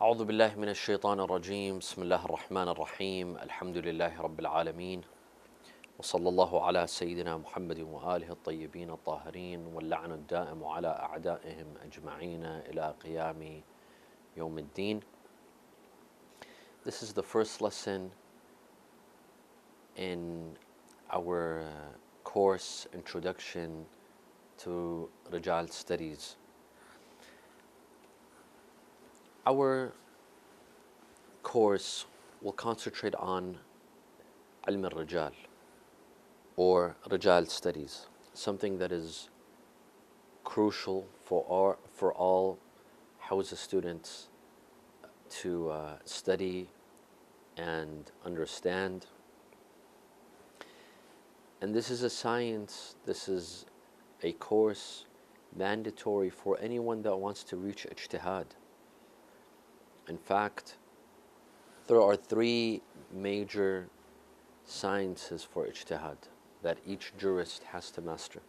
أعوذ بالله من الشيطان الرجيم بسم الله الرحمن الرحيم الحمد لله رب العالمين وصلى الله على سيدنا محمد وآله الطيبين الطاهرين واللعن الدائم على أعدائهم أجمعين إلى قيام يوم الدين. This is the first lesson in our course Introduction to Rijal Studies. Our course will concentrate on al-Rijal or Rijal studies, something that is crucial for all Hawza students to study and understand. And this is a science, this is a course mandatory for anyone that wants to reach ijtihad. In fact, there are three major sciences for ijtihad that each jurist has to master.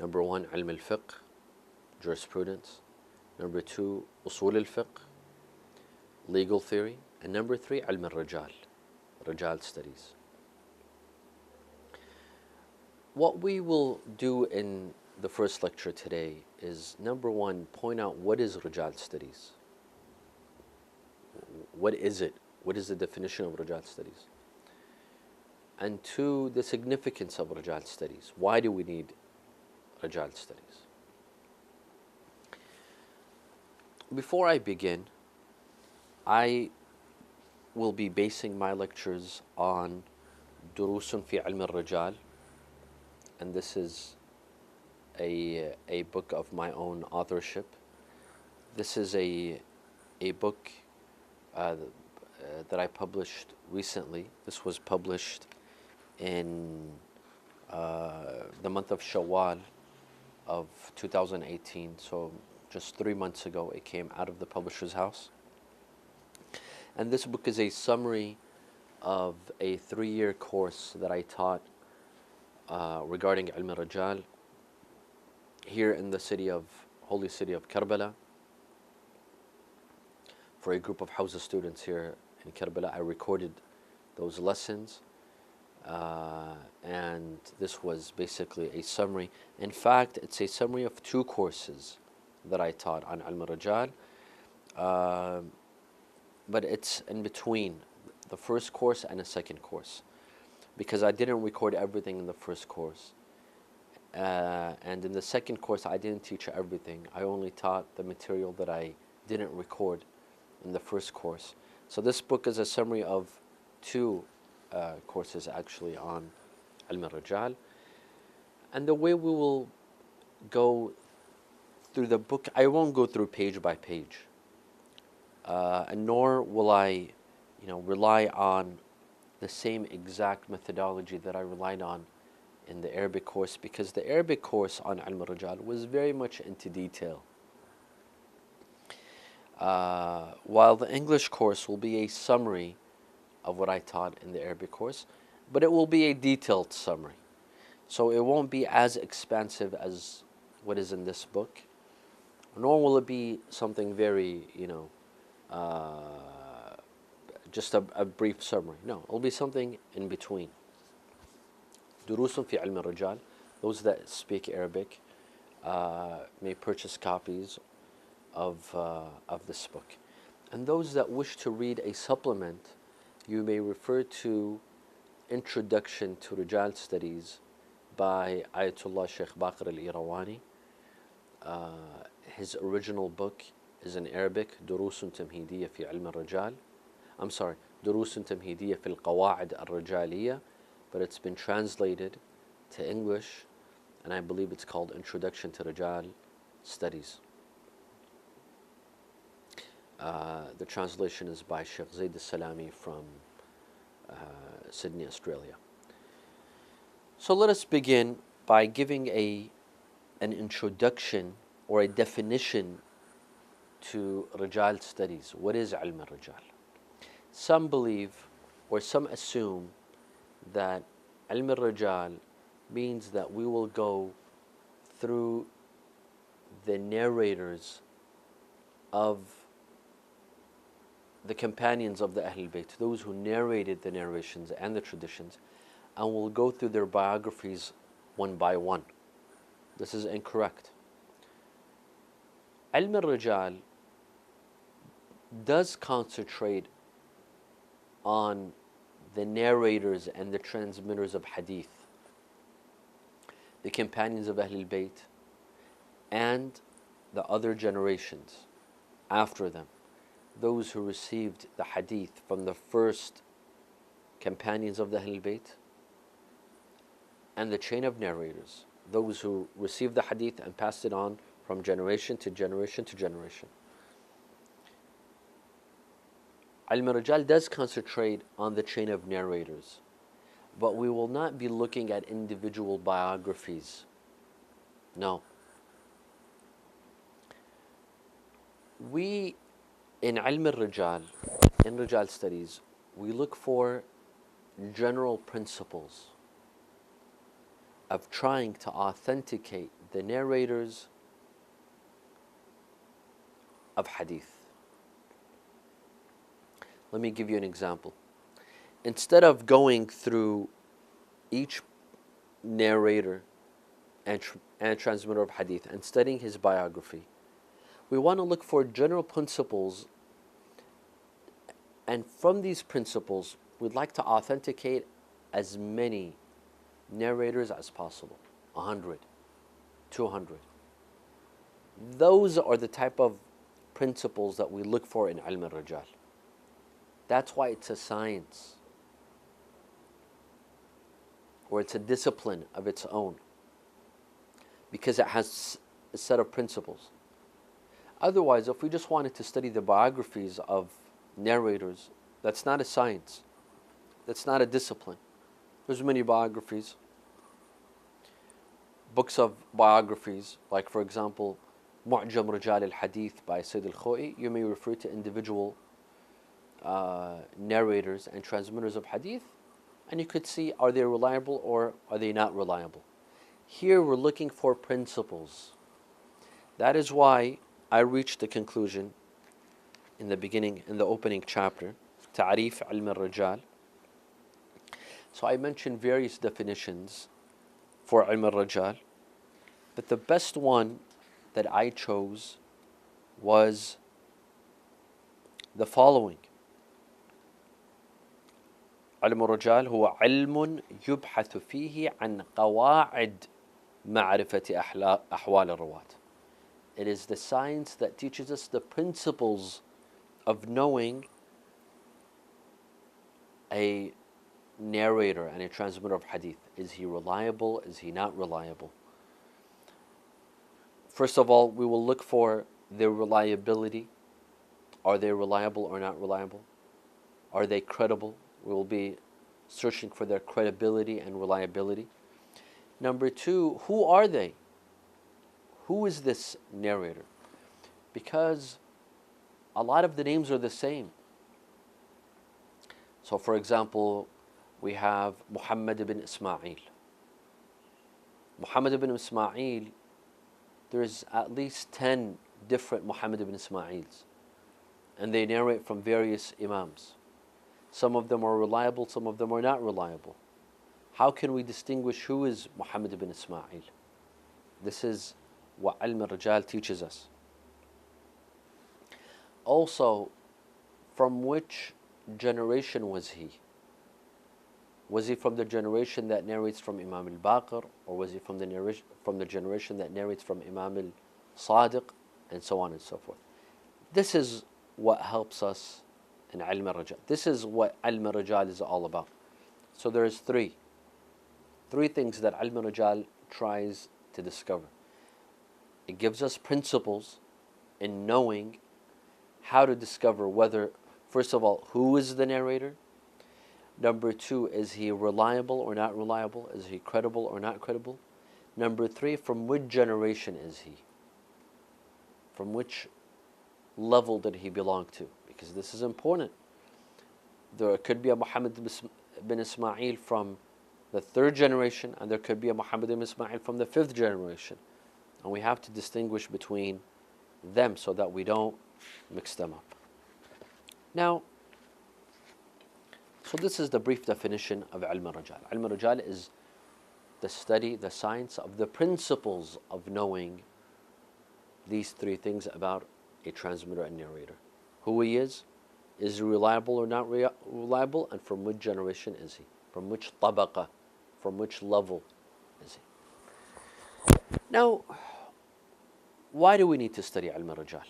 Number one, ilm al-fiqh, jurisprudence. Number two, usul al-fiqh, legal theory. And number three, ilm al-Rijal, Rijal studies. What we will do in the first lecture today is, number one, point out what is Rijal studies. What is it? What is the definition of Rijal studies? And two, the significance of Rijal studies. Why do we need Rijal studies? Before I begin, I will be basing my lectures on Durusun fi Ilm al-Rijal, and this is a book of my own authorship. This is a book that I published recently. This was published in the month of Shawwal of 2018, so just 3 months ago it came out of the publisher's house. And this book is a summary of a 3-year course that I taught regarding Ilm al-Rijal here in the holy city of Karbala. For a group of Hawza students here in Karbala, I recorded those lessons, and this was basically a summary. In fact, it's a summary of 2 courses that I taught on Ilm al-Rijal, but it's in between the first course and the second course, because I didn't record everything in the first course, and in the second course I didn't teach everything. I only taught the material that I didn't record in the first course. So this book is a summary of 2 courses actually on Ilm al-Rijal. And the way we will go through the book, I won't go through page by page, and nor will I rely on the same exact methodology that I relied on in the Arabic course, because the Arabic course on Ilm al-Rijal was very much into detail. While the English course will be a summary of what I taught in the Arabic course, but it will be a detailed summary. So it won't be as expansive as what is in this book, nor will it be something very, just a brief summary. No, it'll be something in between. Durusun fi Ilm al-Rijal. Those that speak Arabic may purchase copies of this book. And those that wish to read a supplement, you may refer to Introduction to Rijal Studies by Ayatollah Sheikh Baqir al-Irawani. His original book is in Arabic, Durusun Tamhidiyya fi Ilm al-Rijal. I'm sorry, Durusun Tamhidiyya fi al-Qawa'id al-Rijaliyya, but it's been translated to English, and I believe it's called Introduction to Rijal Studies. The translation is by Sheikh Zaid al-Salami from Sydney, Australia. So let us begin by giving an introduction or a definition to Rijal studies. What is Ilm al-Rijal? Some believe, or some assume, that Ilm al-Rijal means that we will go through the narrators of the companions of the Ahlul Bayt, those who narrated the narrations and the traditions, and we'll go through their biographies one by one. This is incorrect. Ilm al-Rijal does concentrate on the narrators and the transmitters of hadith, the companions of Ahlul Bayt, and the other generations after them, those who received the hadith from the first companions of the Ahlul Bayt and the chain of narrators, those who received the hadith and passed it on from generation to generation to generation. Ilm al-Rijal does concentrate on the chain of narrators, but we will not be looking at individual biographies. No. We, in Ilm al-Rijal, in Rijal studies, we look for general principles of trying to authenticate the narrators of hadith. Let me give you an example. Instead of going through each narrator and transmitter of hadith and studying his biography, we want to look for general principles, and from these principles, we'd like to authenticate as many narrators as possible, 100, 200. Those are the type of principles that we look for in Ilm al-Rijal. That's why it's a science, or it's a discipline of its own, because it has a set of principles. Otherwise, if we just wanted to study the biographies of narrators, that's not a science. That's not a discipline. There's many biographies, books of biographies, like for example, Mu'jam Rijal al-Hadith by Sayyid al-Khoi. You may refer to individual narrators and transmitters of hadith, and you could see, are they reliable or are they not reliable? Here we're looking for principles. That is why I reached the conclusion in the beginning, in the opening chapter, Ta'rif Ilm al-Rijal. So I mentioned various definitions for Ilm al-Rijal, but the best one that I chose was the following. علم الرجال هو علم يبحث فيه عن قواعد معرفة أحوال الرواة. It is the science that teaches us the principles of knowing a narrator and a transmitter of hadith. Is he reliable? Is he not reliable? First of all, we will look for their reliability. Are they reliable or not reliable? Are they credible? We will be searching for their credibility and reliability. Number two, who are they? Who is this narrator? Because a lot of the names are the same. So for example, we have Muhammad ibn Ismail. Muhammad ibn Ismail, there's at least 10 different Muhammad ibn Ismails, and they narrate from various imams. Some of them are reliable, some of them are not reliable. How can we distinguish who is Muhammad ibn Ismail? This is what Ilm al-Rijal teaches us. Also, from which generation was he? Was he from the generation that narrates from Imam al-Baqir, or was he from the generation that narrates from Imam al-Sadiq, and so on and so forth? This is what helps us in Ilm al-Rijal. This is what Ilm al-Rijal is all about. So there's three things that Ilm al-Rijal tries to discover. It gives us principles in knowing how to discover whether, first of all, who is the narrator? Number two, is he reliable or not reliable? Is he credible or not credible? Number three, from which generation is he? From which level did he belong to? Because this is important. There could be a Muhammad bin Ismail from the 3rd generation, and there could be a Muhammad bin Ismail from the 5th generation. And we have to distinguish between them so that we don't mix them up. Now, so this is the brief definition of Ilm al-Rijal. Ilm al-Rijal is the study, the science of the principles of knowing these three things about a transmitter and narrator. Who he is he reliable or not reliable, and from which generation is he? From which tabaqa, from which level is he? Now, why do we need to study Ilm al-Rijal?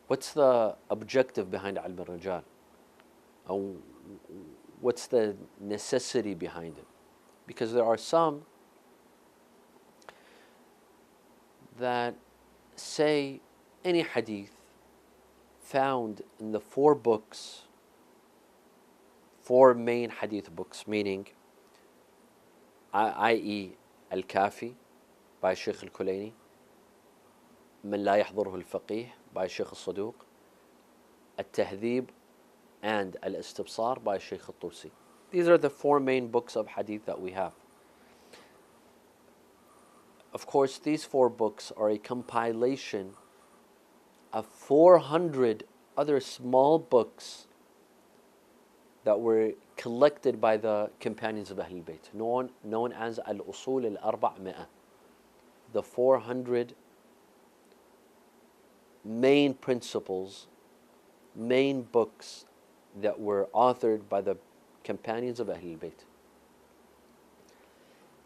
What's the objective behind Ilm al-Rijal? What's the necessity behind it? Because there are some that say any hadith found in the four main hadith books, meaning i.e. Al-Kafi by Shaykh al-Kulaini, من لا يحضره الفقيه by Shaykh al-Saduq, Al-Tahdhib and Al-Istibsar by Shaykh al-Tusi. These are the four main books of hadith that we have. Of course, these four books are a compilation of 400 other small books that were collected by the companions of Ahlul Bayt, known as Al-Usul al-Arba'mi'ah, the 400 main principles, main books that were authored by the companions of Ahlul Bayt.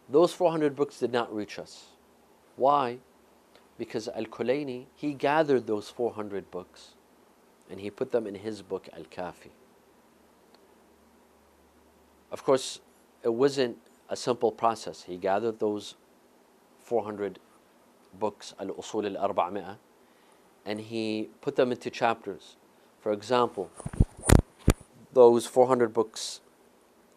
Those 400 books did not reach us. Why? Because Al-Kulaini, he gathered those 400 books and he put them in his book Al-Kafi. Of course, it wasn't a simple process. He gathered those 400 books, Al-Usul al-Arba'mi'ah, and he put them into chapters. For example, those 400 books,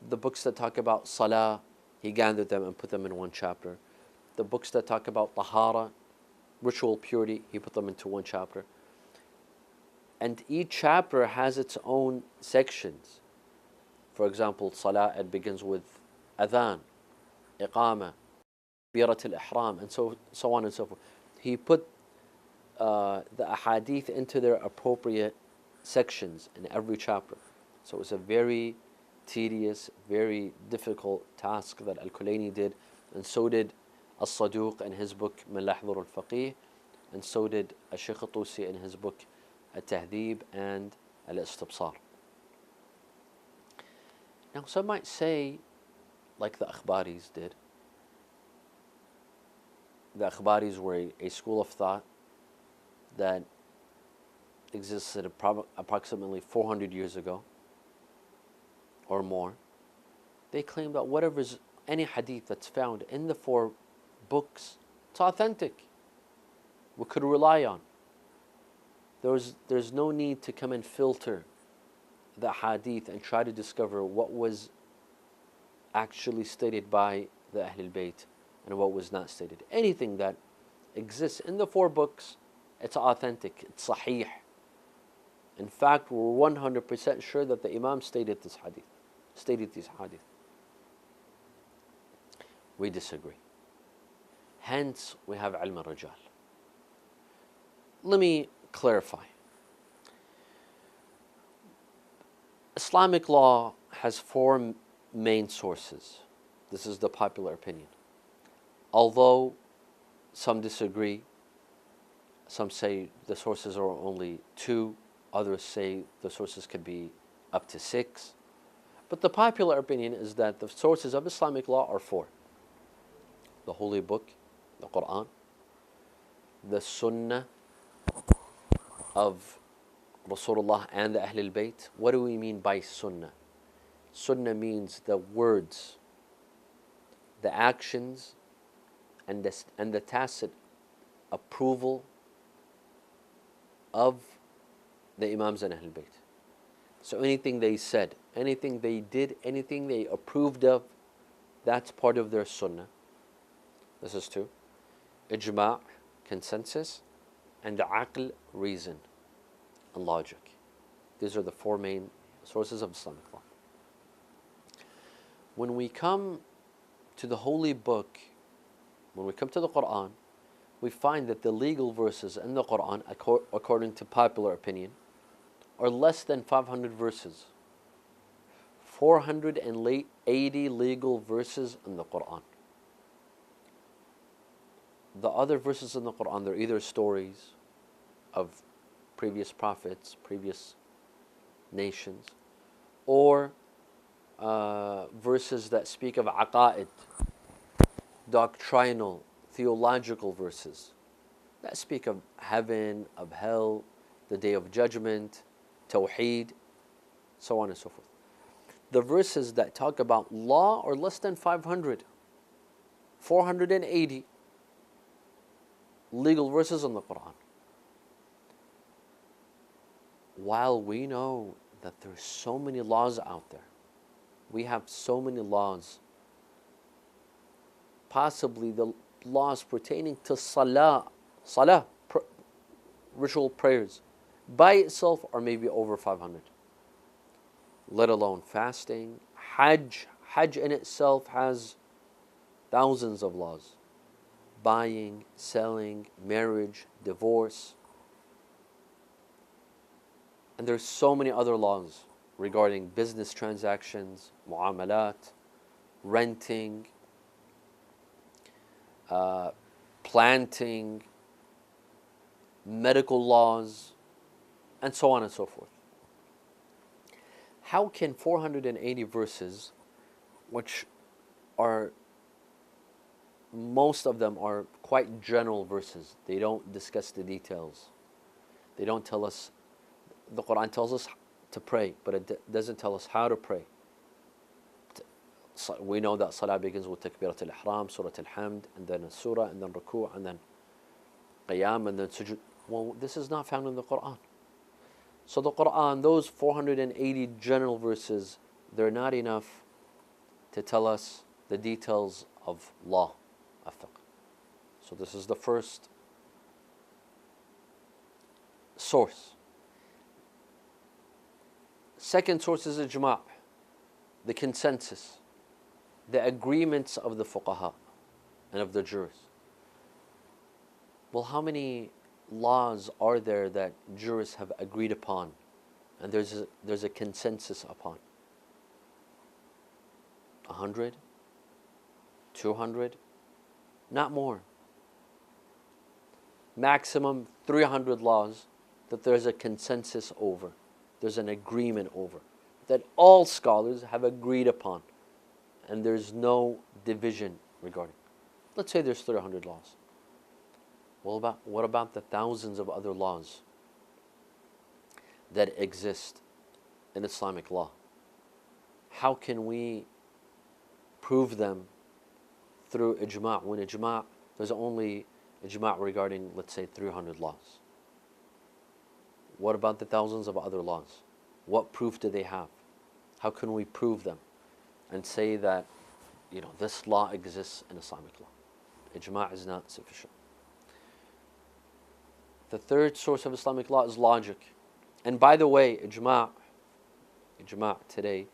the books that talk about Salah, he gathered them and put them in one chapter. The books that talk about Tahara, ritual purity, he put them into one chapter. And each chapter has its own sections. For example, Salah, it begins with Adhan, Iqama, Birat al-Ihram, and so on and so forth. He put the ahadith into their appropriate sections in every chapter. So it was a very tedious, very difficult task that Al-Kulaini did, and so did Al-Saduq in his book من لا يحضر الفقيه, and so did Shaykh al-Tusi in his book Al-Tahdhib and Al-Istibsar. Now some might say, like the Akhbaris did, the Akhbaris were a school of thought that existed approximately 400 years ago or more. They claim that whatever's any hadith that's found in the four books, it's authentic. We could rely on. There's no need to come and filter the hadith and try to discover what was actually stated by the Ahlul Bayt and what was not stated. Anything that exists in the four books, it's authentic, it's sahih. In fact, we're 100% sure that the Imam stated these hadith. We disagree. Hence, we have Ilm al-Rijal. Let me clarify. Islamic law has four main sources. This is the popular opinion. Although some disagree, some say the sources are only two, others say the sources could be up to 6. But the popular opinion is that the sources of Islamic law are 4. The Holy Book, the Quran, the Sunnah of Rasulullah and the Ahlul Bayt. What do we mean by Sunnah? Sunnah means the words, the actions, and the tacit approval of the Imams and Ahlul Bayt. So anything they said, anything they did, anything they approved of, that's part of their Sunnah. This is 2. Ijma', consensus, and aql, reason, and logic. These are the 4 main sources of Islamic law. When we come to the Holy Book, when we come to the Quran, we find that the legal verses in the Quran, according to popular opinion, or less than 500 verses. 480 legal verses in the Quran. The other verses in the Quran, they're either stories of previous prophets, previous nations, or verses that speak of aqa'id, doctrinal, theological verses that speak of heaven, of hell, the day of judgment, tawheed, so on and so forth. The verses that talk about law are less than 500, 480 legal verses in the Quran. While we know that there's so many laws out there, we have so many laws, possibly the laws pertaining to salah, ritual prayers, by itself are maybe over 500. Let alone fasting, Hajj. Hajj in itself has thousands of laws. Buying, selling, marriage, divorce. And there's so many other laws regarding business transactions, mu'amalat, renting, planting, medical laws, and so on and so forth. How can 480 verses, which are, most of them are quite general verses, they don't discuss the details, they don't tell us, the Quran tells us to pray, but it doesn't tell us how to pray. We know that salah begins with takbirat al-ihram, surah al-hamd, and then a surah, and then ruku', and then qiyam, and then sujud. Well, this is not found in the Quran. So the Quran, those 480 general verses, they're not enough to tell us the details of law, of fiqh. So this is the first source. Second source is ijma', the consensus, the agreements of the fuqaha and of the jurists. Well, how many laws are there that jurists have agreed upon and there's a consensus upon? 100? 200? Not more. Maximum 300 laws that there's a consensus over, there's an agreement over, that all scholars have agreed upon, and there's no division regarding. Let's say there's 300 laws. Well, what about the thousands of other laws that exist in Islamic law? How can we prove them through ijma' when ijma', there's only ijma' regarding, let's say, 300 laws? What about the thousands of other laws? What proof do they have? How can we prove them and say that, this law exists in Islamic law? Ijma' is not sufficient. The third source of Islamic law is logic. And by the way, ijma' today,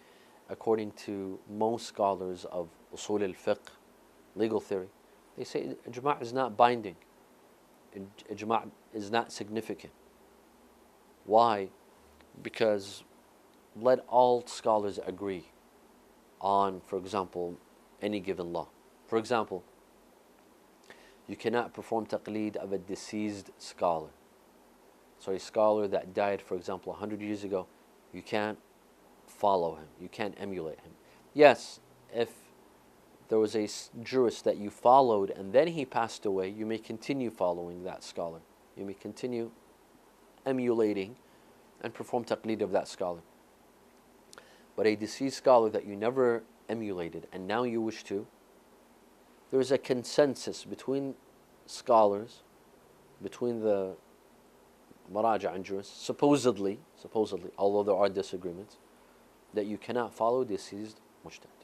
according to most scholars of usul al-fiqh, legal theory, they say ijma' is not binding. Ijma' is not significant. Why? Because let all scholars agree on, for example, any given law. For example, you cannot perform taqleed of a deceased scholar. So a scholar that died, for example, 100 years ago, you can't follow him. You can't emulate him. Yes, if there was a jurist that you followed and then he passed away, you may continue following that scholar. You may continue emulating and perform taqleed of that scholar. But a deceased scholar that you never emulated and now you wish to, there is a consensus between scholars, between the maraja and jurists, supposedly, although there are disagreements, that you cannot follow deceased mujtahid.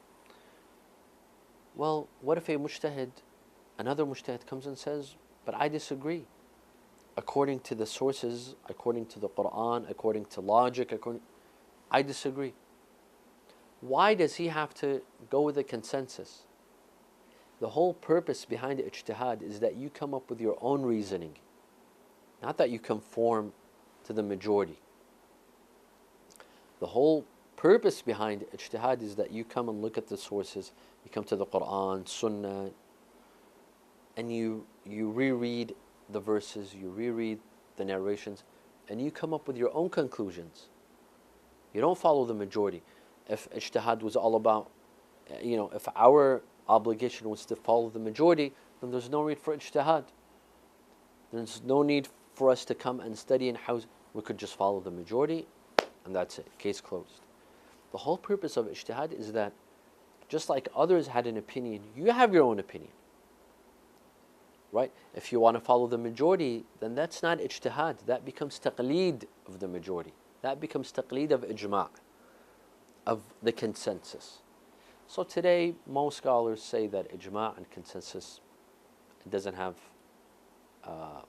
Well, what if another mujtahid comes and says, but I disagree. According to the sources, according to the Quran, according to logic, I disagree. Why does he have to go with a consensus? The whole purpose behind ijtihad is that you come up with your own reasoning, not that you conform to the majority. The whole purpose behind ijtihad is that you come and look at the sources, you come to the Quran, Sunnah, and you reread the verses, you reread the narrations, and you come up with your own conclusions. You don't follow the majority. If ijtihad was all about, if our obligation was to follow the majority, then there's no need for ijtihad. There's no need for us to come and study in house. We could just follow the majority, and that's it. Case closed. The whole purpose of ijtihad is that just like others had an opinion, you have your own opinion. Right? If you want to follow the majority, then that's not ijtihad. That becomes taqleed of the majority. That becomes taqleed of ijma', of the consensus. So today, most scholars say that ijma' and consensus doesn't have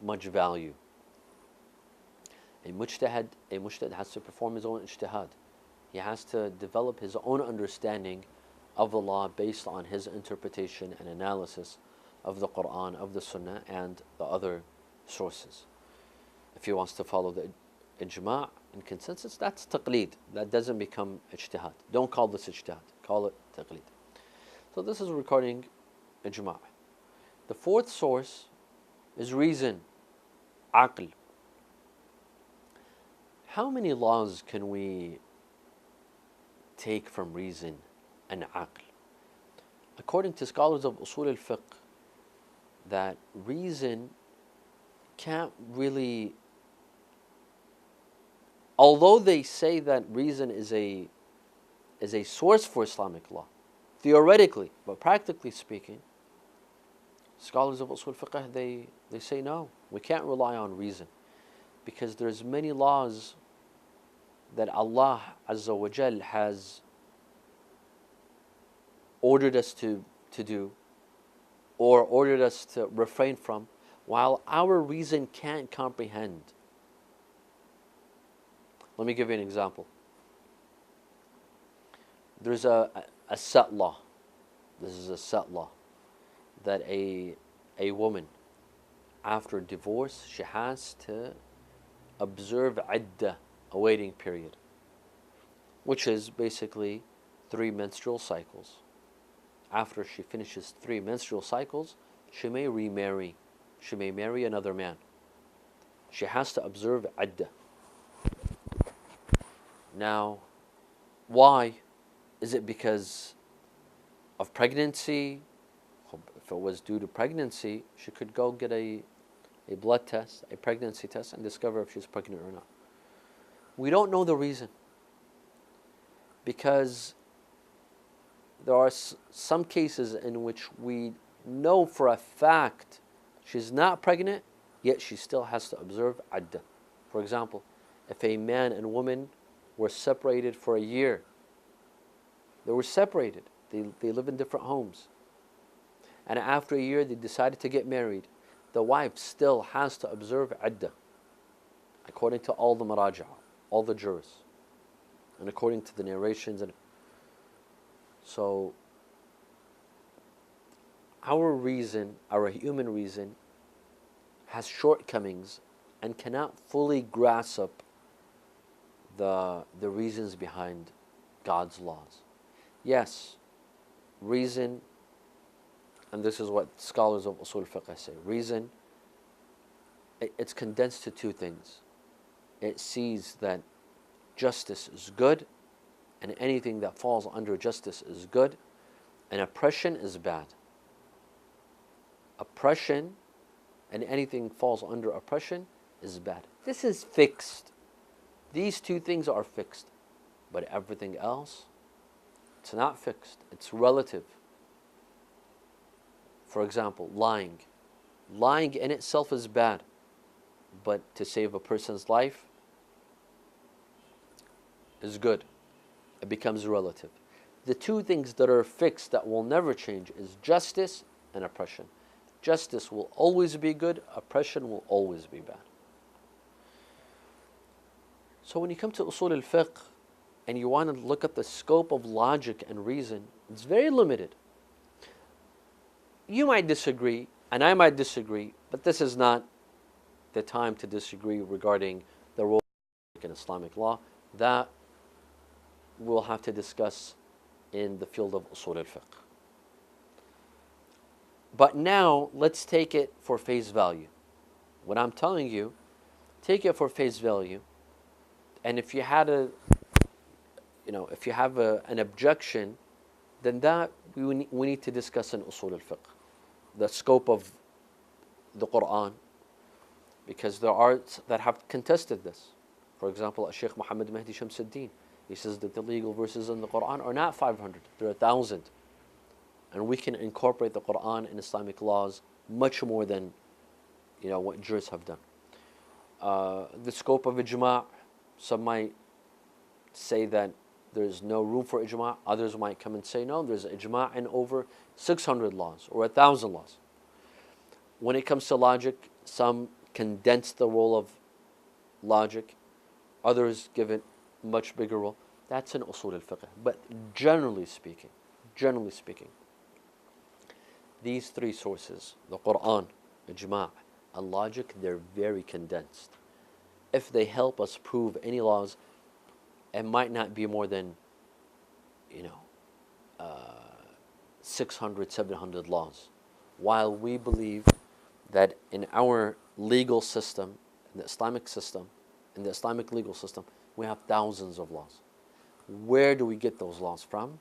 much value. A mujtahid has to perform his own ijtihad. He has to develop his own understanding of the law based on his interpretation and analysis of the Quran, of the Sunnah, and the other sources. If he wants to follow the ijma' and consensus, that's taqleed. That doesn't become ijtihad. Don't call this ijtihad. Call it taqleed. So this is regarding ijma'. The fourth source is reason, aql. How many laws can we take from reason and aql? According to scholars of usul al-fiqh, that reason can't really, although they say that reason is a source for Islamic law, theoretically, but practically speaking, scholars of usul fiqh, they say no, we can't rely on reason, because there's many laws that Allah Azza wa Jal has ordered us to do, or ordered us to refrain from, while our reason can't comprehend. Let me give you an example. There's a set law. This is a set law that a woman, after divorce, she has to observe iddah, a waiting period, which is basically 3 menstrual cycles. After she finishes 3 menstrual cycles, she may remarry. She may marry another man. She has to observe iddah. Now, why? Is it because of pregnancy? If it was due to pregnancy, she could go get a blood test, a pregnancy test, and discover if she's pregnant or not. We don't know the reason, because there are some cases in which we know for a fact she's not pregnant, yet she still has to observe iddah. For example, if a man and woman were separated for a year, they were separated, they live in different homes, and after a year they decided to get married, the wife still has to observe iddah, according to all the maraja', all the jurists, and according to the narrations. And so our reason, our human reason, has shortcomings and cannot fully grasp the reasons behind God's laws. Yes, reason, and this is what scholars of usul fiqh say, reason, it's condensed to 2 things. It sees that justice is good, and anything that falls under justice is good, and oppression is bad. Oppression and anything falls under oppression is bad. This is fixed. These 2 things are fixed, but everything else, it's not fixed, it's relative. For example, lying. Lying in itself is bad, but to save a person's life is good. It becomes relative. The 2 things that are fixed that will never change is justice and oppression. Justice will always be good, oppression will always be bad. So when you come to usul al-fiqh and you want to look at the scope of logic and reason, it's very limited. You might disagree, and I might disagree, but this is not the time to disagree regarding the role in Islamic law. That we'll have to discuss in the field of usul al-fiqh. But now, let's take it for face value. What I'm telling you, take it for face value. And if you had if you have an objection, then that we need to discuss in usul al-fiqh, the scope of the Quran, because there are that have contested this. For example, Sheikh Muhammad Mahdi Shamsuddin, he says that the legal verses in the Quran are not 500, they're 1,000. And we can incorporate the Quran in Islamic laws much more than what jurists have done. The scope of ijma', some might say that there's no room for ijma', others might come and say no, there's ijma' in over 600 laws or 1,000 laws. When it comes to logic, some condense the role of logic, others give it much bigger role. That's in usul al-fiqh. But generally speaking, these three sources, the Quran, ijma', and logic, they're very condensed. If they help us prove any laws, it might not be more than 600, 700 laws. While we believe that in our legal system, in the Islamic system, in the Islamic legal system, we have thousands of laws. Where do we get those laws from?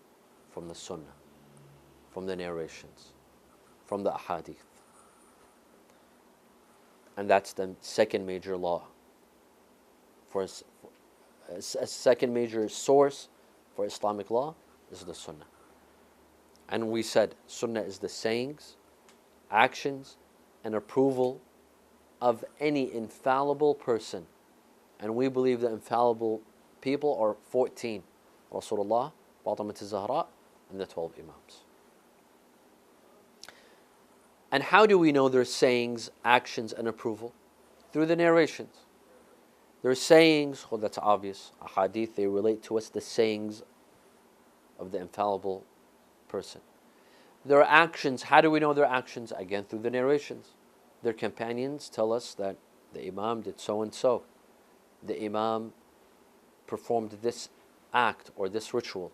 From the Sunnah, from the narrations, from the ahadith. And that's the second major law. A second major source for Islamic law is the Sunnah. And we said Sunnah is the sayings, actions, and approval of any infallible person. And we believe that infallible people are 14. Rasulullah, Fatimah al-Zahra, and the 12 Imams. And how do we know their sayings, actions, and approval? Through the narrations. Their sayings, well, that's obvious. Ahadith, they relate to us the sayings of the infallible person. Their actions, how do we know their actions? Again, through the narrations. Their companions tell us that the Imam did so and so. The Imam performed this act or this ritual.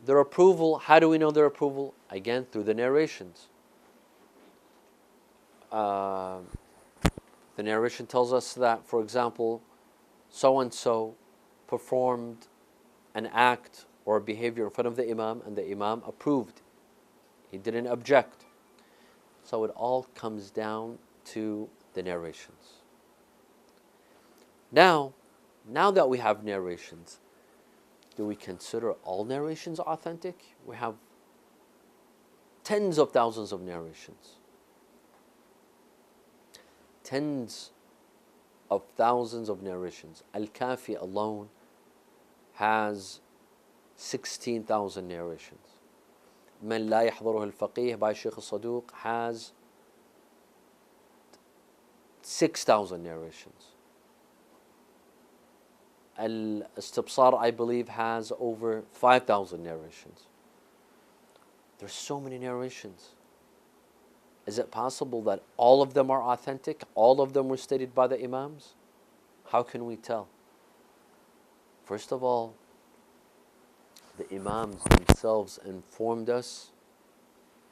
Their approval, how do we know their approval? Again, through the narrations. The narration tells us that, for example, so-and-so performed an act or a behavior in front of the Imam, and the Imam approved. He didn't object. So it all comes down to the narrations. Now that we have narrations, do we consider all narrations authentic? We have tens of thousands of narrations. Tens of thousands of narrations. Al-Kafi alone has 16,000 narrations. من لا يحضره الفقيه by Shaykh al-Saduq has 6,000 narrations. Al-Istibsar, I believe, has over 5,000 narrations. There's so many narrations. Is it possible that all of them are authentic? All of them were stated by the Imams? How can we tell? First of all, the Imams themselves informed us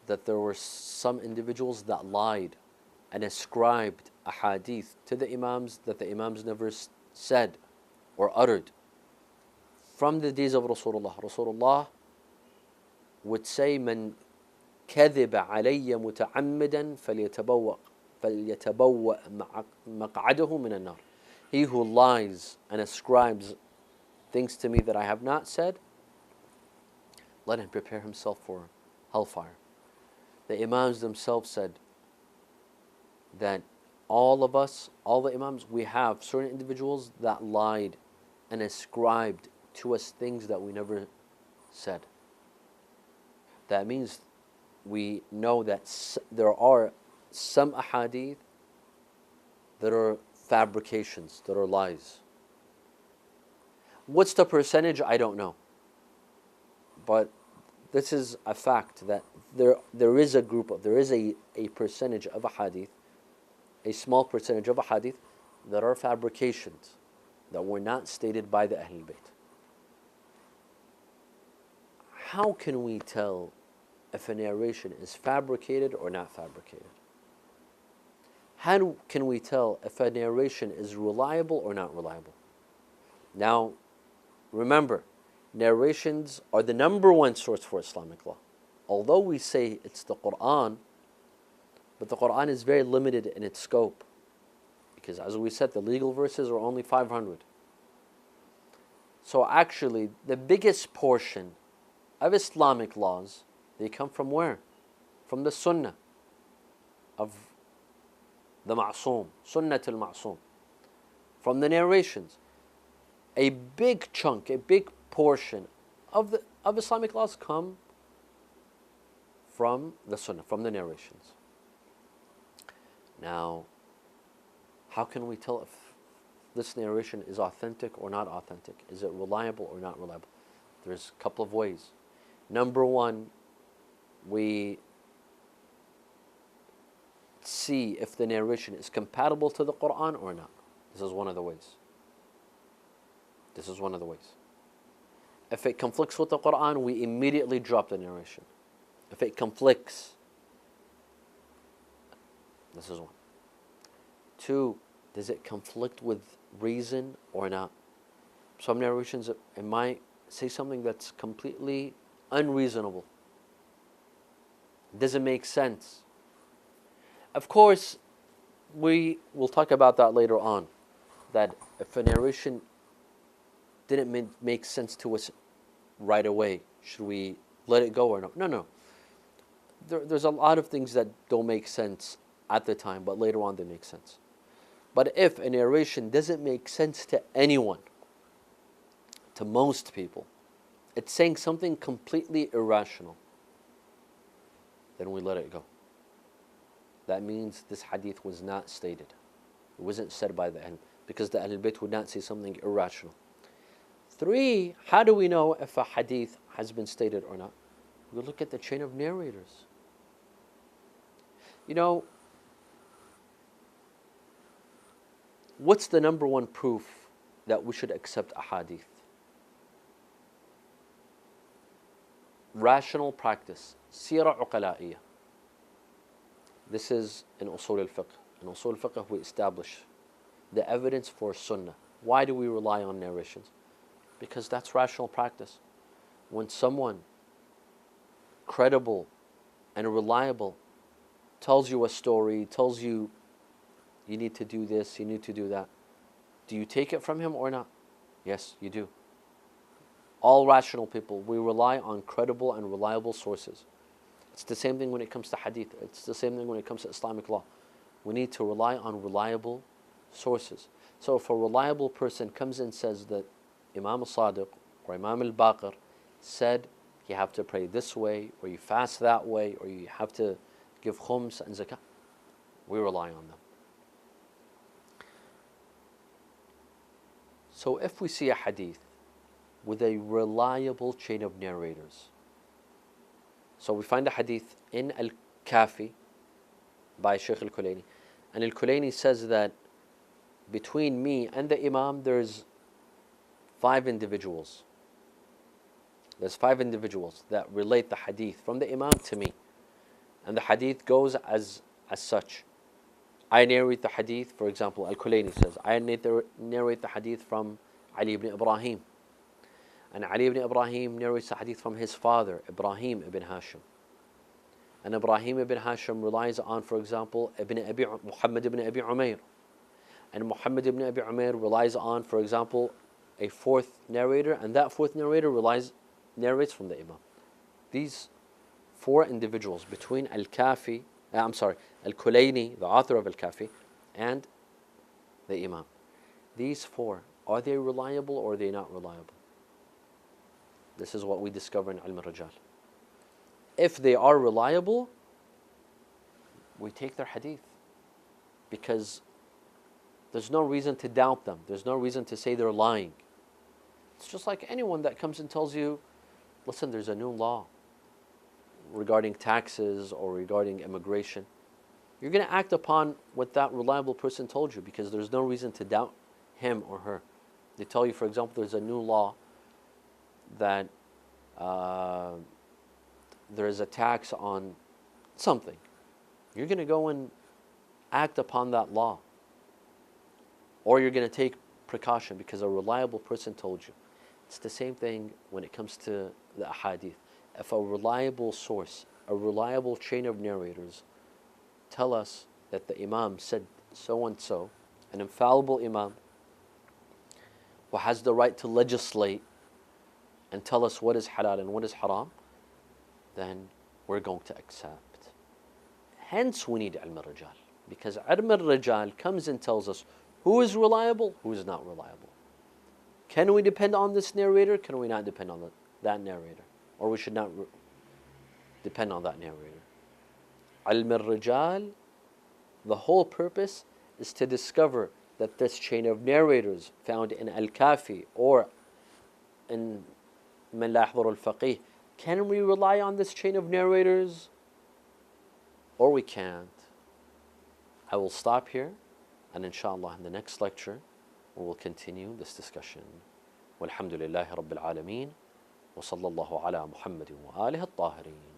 that there were some individuals that lied and ascribed a hadith to the Imams that the Imams never said or uttered. From the days of Rasulullah would say, "Man كذب علي متعمدا فليتبوأ مقعده من النار." He who lies and ascribes things to me that I have not said, let him prepare himself for hellfire. The Imams themselves said that all of us, all the Imams, we have certain individuals that lied and ascribed to us things that we never said. That means we know that there are some ahadith that are fabrications, that are lies. What's the percentage? I don't know. But this is a fact that there is a percentage of ahadith, a small percentage of ahadith that are fabrications, that were not stated by the Ahlul Bayt. how can we tell if a narration is fabricated or not fabricated? How can we tell if a narration is reliable or not reliable? Now, remember, narrations are the number one source for Islamic law. Although we say it's the Quran, but the Quran is very limited in its scope. Because as we said, the legal verses are only 500. So actually, the biggest portion of Islamic laws, they come from where? From the Sunnah of the Ma'soom, Sunnat al-Ma'soom. From the narrations. A big chunk, a big portion of Islamic laws come from the Sunnah, from the narrations. Now, how can we tell if this narration is authentic or not authentic? Is it reliable or not reliable? There's a couple of ways. Number one, we see if the narration is compatible to the Quran or not. This is one of the ways. This is one of the ways. If it conflicts with the Quran, we immediately drop the narration. If it conflicts, this is one. Two, does it conflict with reason or not? Some narrations, it might say something that's completely unreasonable. It doesn't make sense. Of course, we will talk about that later on, that if a narration didn't make sense to us right away, should we let it go or not? No. There's a lot of things that don't make sense at the time, but later on they make sense. But if a narration doesn't make sense to anyone, to most people, it's saying something completely irrational, then we let it go. That means this hadith was not stated. It wasn't said by the Ahl, because the Ahl Bayt would not say something irrational. Three, how do we know if a hadith has been stated or not? We look at the chain of narrators. You know, what's the number one proof that we should accept a hadith? Rational practice. Sira uqala'iyya. This is in usul al-fiqh. In usul al-fiqh we establish the evidence for sunnah. Why do we rely on narrations? Because that's rational practice. When someone credible and reliable tells you a story, tells you you need to do this, you need to do that, do you take it from him or not? Yes, you do. All rational people, we rely on credible and reliable sources. It's the same thing when it comes to hadith. It's the same thing when it comes to Islamic law. We need to rely on reliable sources. So if a reliable person comes and says that Imam al-Sadiq or Imam al-Baqir said you have to pray this way, or you fast that way, or you have to give khums and zakah, we rely on them. So if we see a hadith with a reliable chain of narrators, so we find a hadith in Al-Kafi by Shaykh Al-Kulayni, and Al-Kulayni says that between me and the Imam there's 5 individuals. There's 5 individuals that relate the hadith from the Imam to me. And the hadith goes as such. I narrate the hadith, for example, Al-Kulayni says, I narrate the hadith from Ali ibn Ibrahim. And Ali ibn Ibrahim narrates the hadith from his father, Ibrahim ibn Hashim. And Ibrahim ibn Hashim relies on, for example, Muhammad ibn Abi Umayr. And Muhammad ibn Abi Umayr relies on, for example, a 4th narrator, and that 4th narrator narrates from the Imam. These 4 individuals between Al-Kulayni, the author of Al-Kafi, and the Imam. These 4, are they reliable or are they not reliable? This is what we discover in Al-Rijal. If they are reliable, we take their hadith, because there's no reason to doubt them. There's no reason to say they're lying. It's just like anyone that comes and tells you, listen, there's a new law regarding taxes or regarding immigration. You're going to act upon what that reliable person told you, because there's no reason to doubt him or her. They tell you, for example, there's a new law that there's a tax on something, you're going to go and act upon that law. Or you're going to take precaution because a reliable person told you. It's the same thing when it comes to the ahadith. If a reliable source, a reliable chain of narrators tell us that the imam said so and so, an infallible imam who has the right to legislate and tell us what is halal and what is haram, then we're going to accept. Hence we need ilm al-Rijal, because ilm al-Rijal comes and tells us who is reliable, who is not reliable. Can we depend on this narrator? Can we not depend on that narrator? Or we should not depend on that narrator. Ilm al-Rijal, the whole purpose is to discover that this chain of narrators found in Al-Kafi or in Man La Yahdhur al-Faqih, can we rely on this chain of narrators or we can't? I will stop here, and inshallah in the next lecture we will continue this discussion. Walhamdulillahi Rabbil Alameen, wa sallallahu ala Muhammadin wa alihi at-tahirin.